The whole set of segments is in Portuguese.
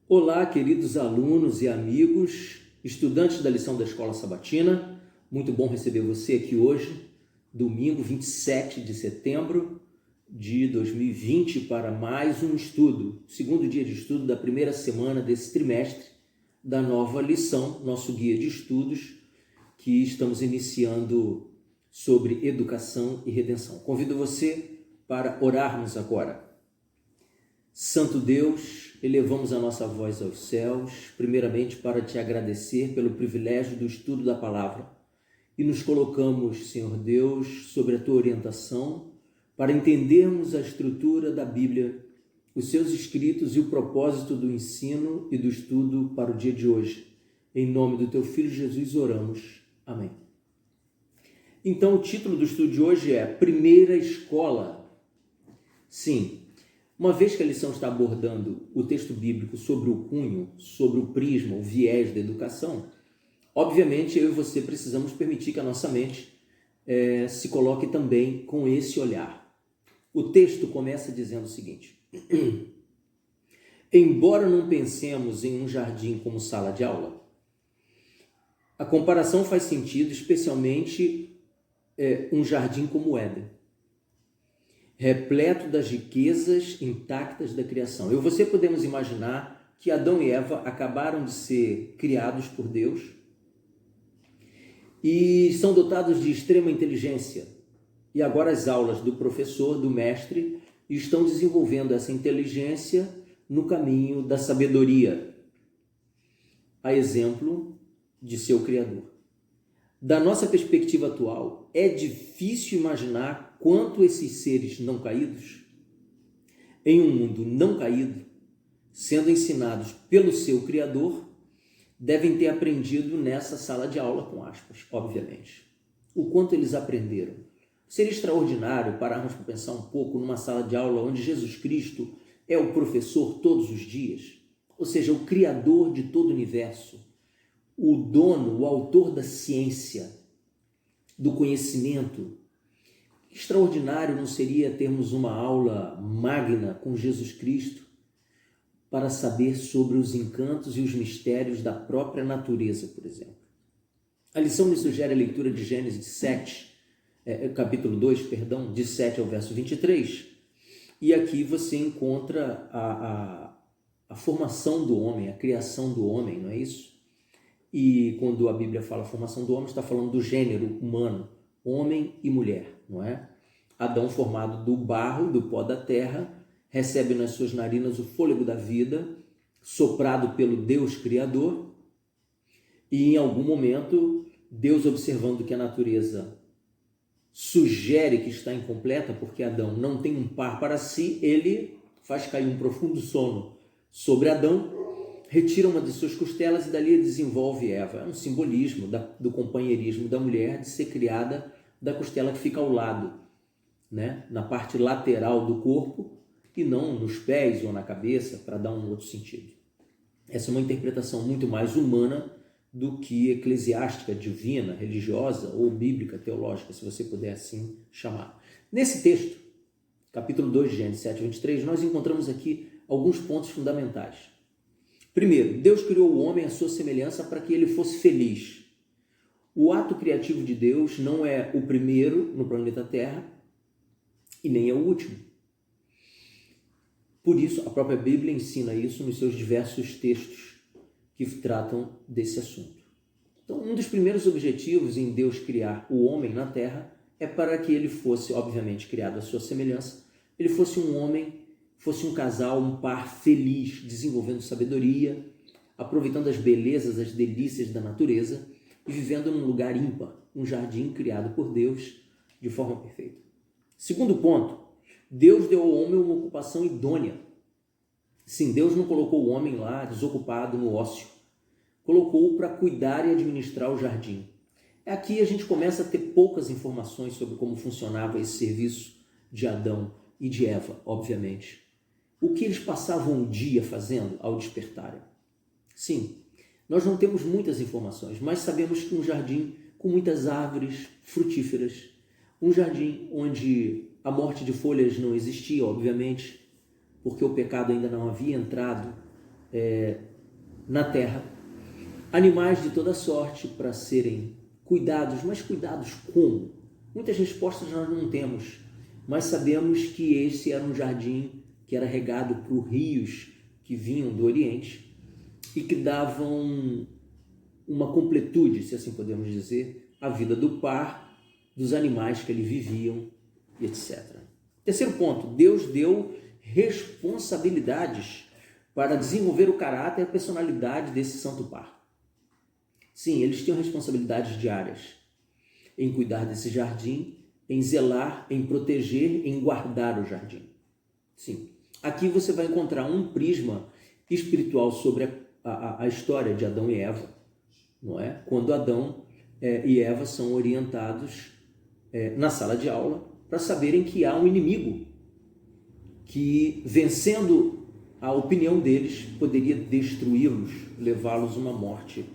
Olá, queridos alunos e amigos, estudantes da lição da Escola Sabatina. Muito bom receber você aqui hoje, domingo 27 de setembro de 2020, para mais um estudo, segundo dia de estudo da primeira semana desse trimestre da nova lição, nosso guia de estudos, que estamos iniciando sobre educação e redenção. Convido você para orarmos agora. Santo Deus, elevamos a nossa voz aos céus, primeiramente para te agradecer pelo privilégio do estudo da palavra e nos colocamos, Senhor Deus, sobre a tua orientação para entendermos a estrutura da Bíblia, os seus escritos e o propósito do ensino e do estudo para o dia de hoje. Em nome do teu Filho Jesus oramos. Amém. Então, o título do estudo de hoje é Primeira Escola. Sim, uma vez que a lição está abordando o texto bíblico sobre o cunho, sobre o prisma, o viés da educação, obviamente eu e você precisamos permitir que a nossa mente se coloque também com esse olhar. O texto começa dizendo o seguinte: embora não pensemos em um jardim como sala de aula, a comparação faz sentido, especialmente um jardim como o Éden, repleto das riquezas intactas da criação. Eu e você podemos imaginar que Adão e Eva acabaram de ser criados por Deus e são dotados de extrema inteligência. E agora as aulas do professor, do mestre, estão desenvolvendo essa inteligência no caminho da sabedoria, a exemplo de seu Criador. Da nossa perspectiva atual, é difícil imaginar quanto esses seres não caídos, em um mundo não caído, sendo ensinados pelo seu Criador, devem ter aprendido nessa sala de aula, com aspas, obviamente. O quanto eles aprenderam. Seria extraordinário pararmos para pensar um pouco numa sala de aula onde Jesus Cristo é o professor todos os dias, ou seja, o Criador de todo o universo, o dono, o autor da ciência, do conhecimento. Extraordinário não seria termos uma aula magna com Jesus Cristo para saber sobre os encantos e os mistérios da própria natureza, por exemplo. A lição me sugere a leitura de Gênesis capítulo 2, de 7 ao verso 23, e aqui você encontra a formação do homem, a criação do homem, não é isso? E quando a Bíblia fala formação do homem, está falando do gênero humano, homem e mulher, não é? Adão, formado do barro, do pó da terra, recebe nas suas narinas o fôlego da vida, soprado pelo Deus Criador, e em algum momento, Deus, observando que a natureza sugere que está incompleta, porque Adão não tem um par para si, ele faz cair um profundo sono sobre Adão, retira uma de suas costelas e dali desenvolve Eva. É um simbolismo do companheirismo da mulher de ser criada da costela que fica ao lado, né? Na parte lateral do corpo e não nos pés ou na cabeça, para dar um outro sentido. Essa é uma interpretação muito mais humana do que eclesiástica, divina, religiosa ou bíblica, teológica, se você puder assim chamar. Nesse texto, capítulo 2 de Gênesis 7, 23, nós encontramos aqui alguns pontos fundamentais. Primeiro, Deus criou o homem à sua semelhança para que ele fosse feliz. O ato criativo de Deus não é o primeiro no planeta Terra e nem é o último. Por isso, a própria Bíblia ensina isso nos seus diversos textos que tratam desse assunto. Então, um dos primeiros objetivos em Deus criar o homem na Terra é para que ele fosse, obviamente, criado à sua semelhança, ele fosse um homem, fosse um casal, um par feliz, desenvolvendo sabedoria, aproveitando as belezas, as delícias da natureza e vivendo num lugar ímpar, um jardim criado por Deus de forma perfeita. Segundo ponto, Deus deu ao homem uma ocupação idônea. Sim, Deus não colocou o homem lá desocupado no ócio, colocou-o para cuidar e administrar o jardim. Aqui a gente começa a ter poucas informações sobre como funcionava esse serviço de Adão e de Eva, obviamente. O que eles passavam o dia fazendo ao despertarem? Sim, nós não temos muitas informações, mas sabemos que um jardim com muitas árvores frutíferas, um jardim onde a morte de folhas não existia, obviamente, porque o pecado ainda não havia entrado na terra, animais de toda sorte para serem cuidados, mas cuidados como? Muitas respostas nós não temos, mas sabemos que esse era um jardim que era regado por rios que vinham do Oriente e que davam uma completude, se assim podemos dizer, à vida do par, dos animais que ali viviam, etc. Terceiro ponto, Deus deu responsabilidades para desenvolver o caráter e a personalidade desse santo par. Sim, eles tinham responsabilidades diárias em cuidar desse jardim, em zelar, em proteger, em guardar o jardim. Sim, aqui você vai encontrar um prisma espiritual sobre a história de Adão e Eva, não é? Quando Adão e Eva são orientados na sala de aula para saberem que há um inimigo que, vencendo a opinião deles, poderia destruí-los, levá-los a uma morte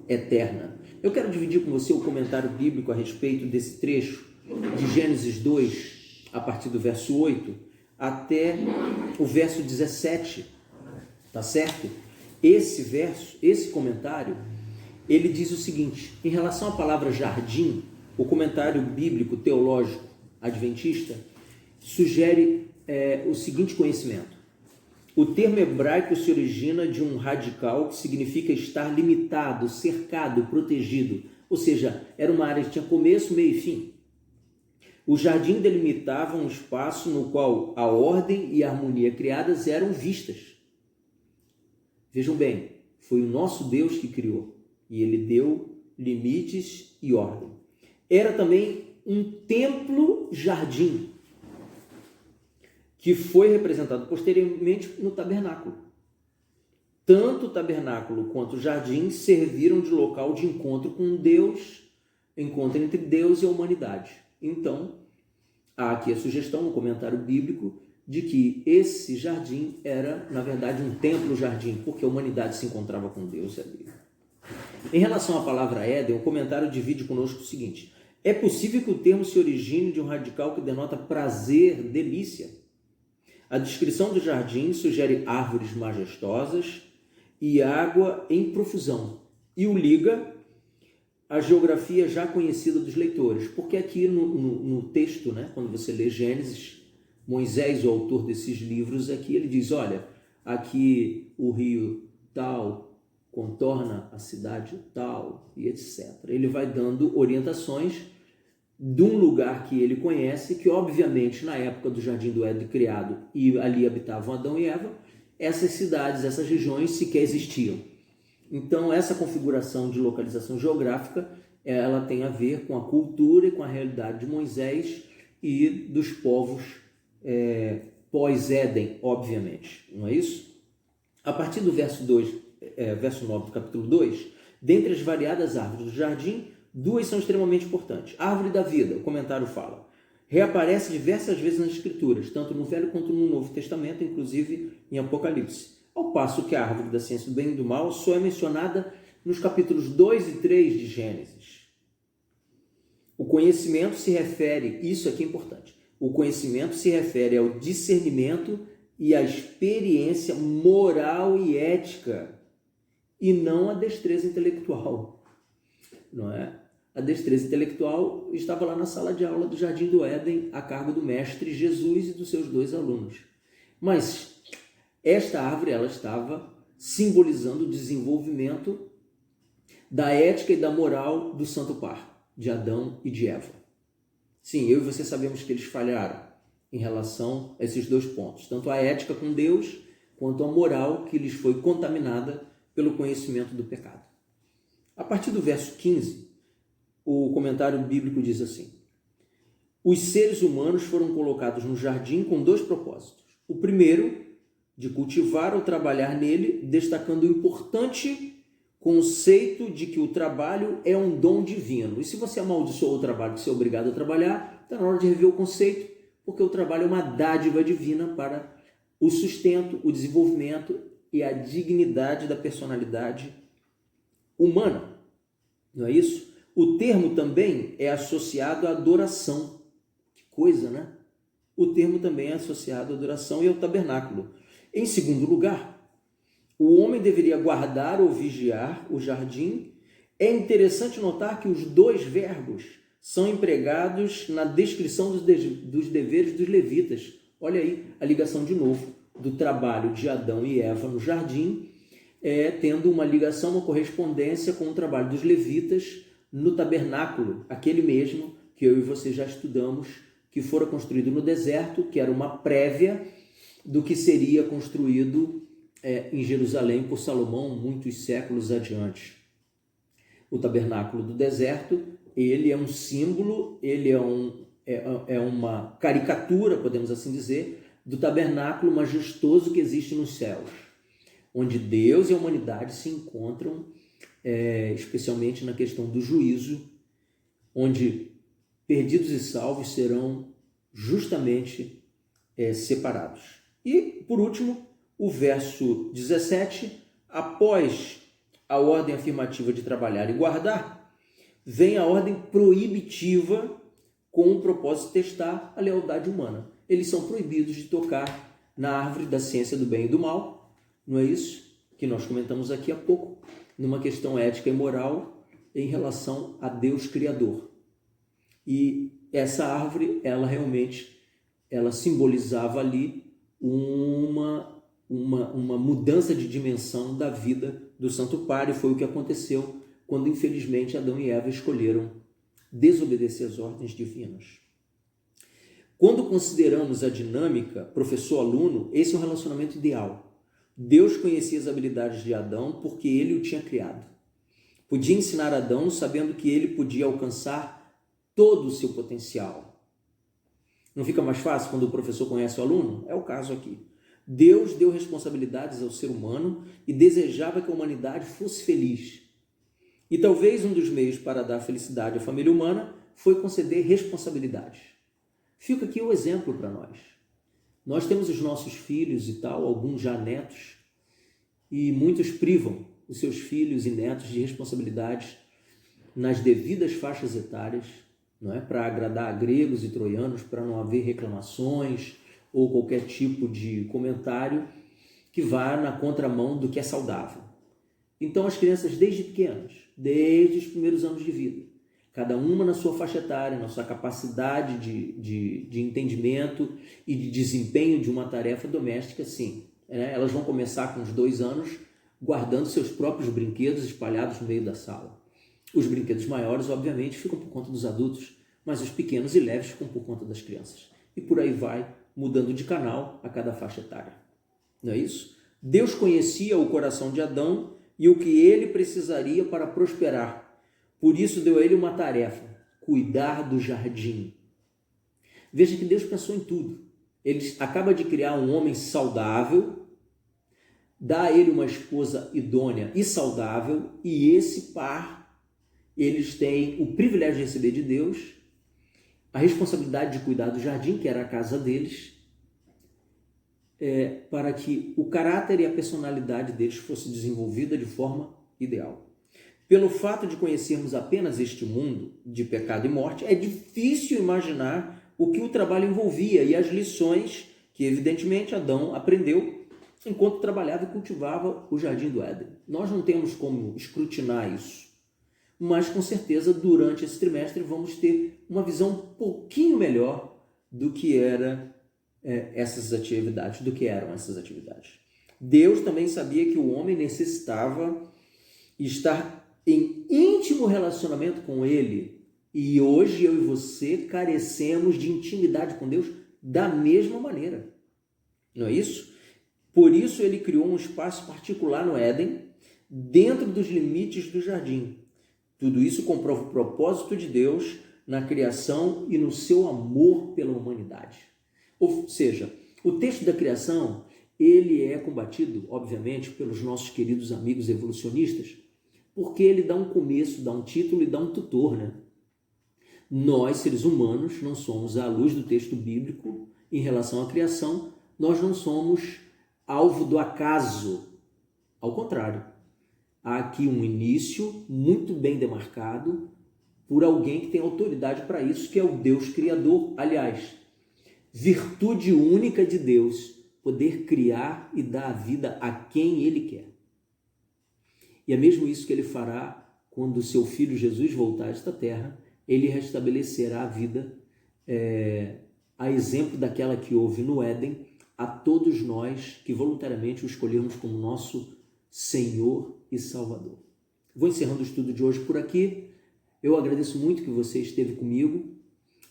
eterna. Eu quero dividir com você o comentário bíblico a respeito desse trecho de Gênesis 2, a partir do verso 8 até o verso 17, tá certo? Esse comentário, ele diz o seguinte: em relação à palavra jardim, o comentário bíblico teológico adventista sugere o seguinte conhecimento. O termo hebraico se origina de um radical que significa estar limitado, cercado, protegido, ou seja, era uma área que tinha começo, meio e fim. O jardim delimitava um espaço no qual a ordem e a harmonia criadas eram vistas. Vejam bem, foi o nosso Deus que criou e ele deu limites e ordem. Era também um templo-jardim que foi representado posteriormente no tabernáculo. Tanto o tabernáculo quanto o jardim serviram de local de encontro com Deus, encontro entre Deus e a humanidade. Então, há aqui a sugestão, no comentário bíblico, de que esse jardim era, na verdade, um templo-jardim, porque a humanidade se encontrava com Deus ali. Em relação à palavra Éden, o comentário divide conosco o seguinte: é possível que o termo se origine de um radical que denota prazer, delícia. A descrição do jardim sugere árvores majestosas e água em profusão, e o liga à geografia já conhecida dos leitores, porque aqui no texto, né, quando você lê Gênesis, Moisés, o autor desses livros, aqui ele diz, olha, aqui o rio tal contorna a cidade tal e etc. Ele vai dando orientações de um lugar que ele conhece, que obviamente na época do Jardim do Éden criado e ali habitavam Adão e Eva, essas cidades, essas regiões sequer existiam. Então essa configuração de localização geográfica, ela tem a ver com a cultura e com a realidade de Moisés e dos povos pós-Éden, obviamente, não é isso? A partir do verso 9 do capítulo 2, dentre as variadas árvores do jardim, duas são extremamente importantes. A árvore da vida, o comentário fala, reaparece diversas vezes nas Escrituras, tanto no Velho quanto no Novo Testamento, inclusive em Apocalipse. Ao passo que a árvore da ciência do bem e do mal só é mencionada nos capítulos 2 e 3 de Gênesis. O conhecimento se refere, isso aqui é importante, o conhecimento se refere ao discernimento e à experiência moral e ética, e não à destreza intelectual, não é? A destreza intelectual estava lá na sala de aula do Jardim do Éden, a cargo do mestre Jesus e dos seus 2 alunos. Mas esta árvore, ela estava simbolizando o desenvolvimento da ética e da moral do santo par, de Adão e de Eva. Sim, eu e você sabemos que eles falharam em relação a esses 2 pontos, tanto a ética com Deus, quanto a moral que lhes foi contaminada pelo conhecimento do pecado. A partir do verso 15, o comentário bíblico diz assim: os seres humanos foram colocados no jardim com 2 propósitos. O primeiro, de cultivar ou trabalhar nele, destacando o importante conceito de que o trabalho é um dom divino. E se você amaldiçoou o trabalho, que você é obrigado a trabalhar, está na hora de rever o conceito, porque o trabalho é uma dádiva divina para o sustento, o desenvolvimento e a dignidade da personalidade humana. Não é isso? O termo também é associado à adoração. Que coisa, né? O termo também é associado à adoração e ao tabernáculo. Em segundo lugar, o homem deveria guardar ou vigiar o jardim. É interessante notar que os dois verbos são empregados na descrição dos deveres dos levitas. Olha aí a ligação de novo do trabalho de Adão e Eva no jardim, tendo uma ligação, uma correspondência com o trabalho dos levitas no tabernáculo, aquele mesmo que eu e você já estudamos, que fora construído no deserto, que era uma prévia do que seria construído em Jerusalém por Salomão muitos séculos adiante. O tabernáculo do deserto, ele é um símbolo, ele é uma caricatura, podemos assim dizer, do tabernáculo majestoso que existe nos céus, onde Deus e a humanidade se encontram, especialmente na questão do juízo, onde perdidos e salvos serão justamente separados. E, por último, o verso 17, após a ordem afirmativa de trabalhar e guardar, vem a ordem proibitiva com o propósito de testar a lealdade humana. Eles são proibidos de tocar na árvore da ciência do bem e do mal, não é isso que nós comentamos aqui há pouco, numa questão ética e moral em relação a Deus Criador. E essa árvore, ela realmente, ela simbolizava ali uma mudança de dimensão da vida do Santo Padre. Foi o que aconteceu quando, infelizmente, Adão e Eva escolheram desobedecer às ordens divinas. Quando consideramos a dinâmica professor-aluno, esse é o relacionamento ideal. Deus conhecia as habilidades de Adão porque ele o tinha criado. Podia ensinar Adão sabendo que ele podia alcançar todo o seu potencial. Não fica mais fácil quando o professor conhece o aluno? É o caso aqui. Deus deu responsabilidades ao ser humano e desejava que a humanidade fosse feliz. E talvez um dos meios para dar felicidade à família humana foi conceder responsabilidades. Fica aqui o exemplo para nós. Nós temos os nossos filhos e tal, alguns já netos, e muitos privam os seus filhos e netos de responsabilidades nas devidas faixas etárias, não é? Para agradar a gregos e troianos, para não haver reclamações ou qualquer tipo de comentário que vá na contramão do que é saudável. Então as crianças desde pequenas, desde os primeiros anos de vida, cada uma na sua faixa etária, na sua capacidade de entendimento e de desempenho de uma tarefa doméstica, sim. Elas vão começar com uns 2 anos guardando seus próprios brinquedos espalhados no meio da sala. Os brinquedos maiores, obviamente, ficam por conta dos adultos, mas os pequenos e leves ficam por conta das crianças. E por aí vai, mudando de canal a cada faixa etária. Não é isso? Deus conhecia o coração de Adão e o que ele precisaria para prosperar. Por isso deu a ele uma tarefa: cuidar do jardim. Veja que Deus pensou em tudo. Ele acaba de criar um homem saudável, dá a ele uma esposa idônea e saudável, e esse par, eles têm o privilégio de receber de Deus a responsabilidade de cuidar do jardim, que era a casa deles, para que o caráter e a personalidade deles fosse desenvolvida de forma ideal. Pelo fato de conhecermos apenas este mundo de pecado e morte, é difícil imaginar o que o trabalho envolvia e as lições que, evidentemente, Adão aprendeu enquanto trabalhava e cultivava o jardim do Éden. Nós não temos como escrutinar isso, mas com certeza durante esse trimestre vamos ter uma visão um pouquinho melhor do que eram essas atividades. Deus também sabia que o homem necessitava estar em íntimo relacionamento com ele, e hoje eu e você carecemos de intimidade com Deus da mesma maneira, não é isso? Por isso ele criou um espaço particular no Éden, dentro dos limites do jardim. Tudo isso comprova o propósito de Deus na criação e no seu amor pela humanidade. Ou seja, o texto da criação, ele é combatido, obviamente, pelos nossos queridos amigos evolucionistas, porque ele dá um começo, dá um título e dá um tutor, né? Nós, seres humanos, não somos, à luz do texto bíblico, em relação à criação, nós não somos alvo do acaso. Ao contrário, há aqui um início muito bem demarcado por alguém que tem autoridade para isso, que é o Deus Criador. Aliás, virtude única de Deus, poder criar e dar a vida a quem Ele quer. E é mesmo isso que Ele fará quando o seu Filho Jesus voltar a esta terra. Ele restabelecerá a vida, a exemplo daquela que houve no Éden, a todos nós que voluntariamente o escolhemos como nosso Senhor e Salvador. Vou encerrando o estudo de hoje por aqui. Eu agradeço muito que você esteve comigo.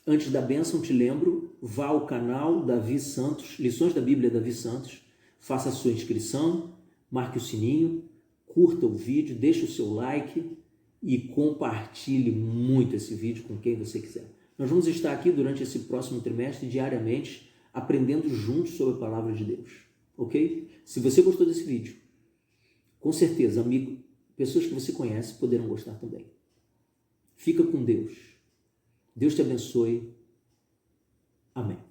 Antes da bênção, te lembro, vá ao canal Davi Santos, Lições da Bíblia Davi Santos, faça a sua inscrição, marque o sininho, curta o vídeo, deixe o seu like e compartilhe muito esse vídeo com quem você quiser. Nós vamos estar aqui durante esse próximo trimestre, diariamente, aprendendo juntos sobre a Palavra de Deus, ok? Se você gostou desse vídeo, com certeza, amigo, pessoas que você conhece poderão gostar também. Fica com Deus. Deus te abençoe. Amém.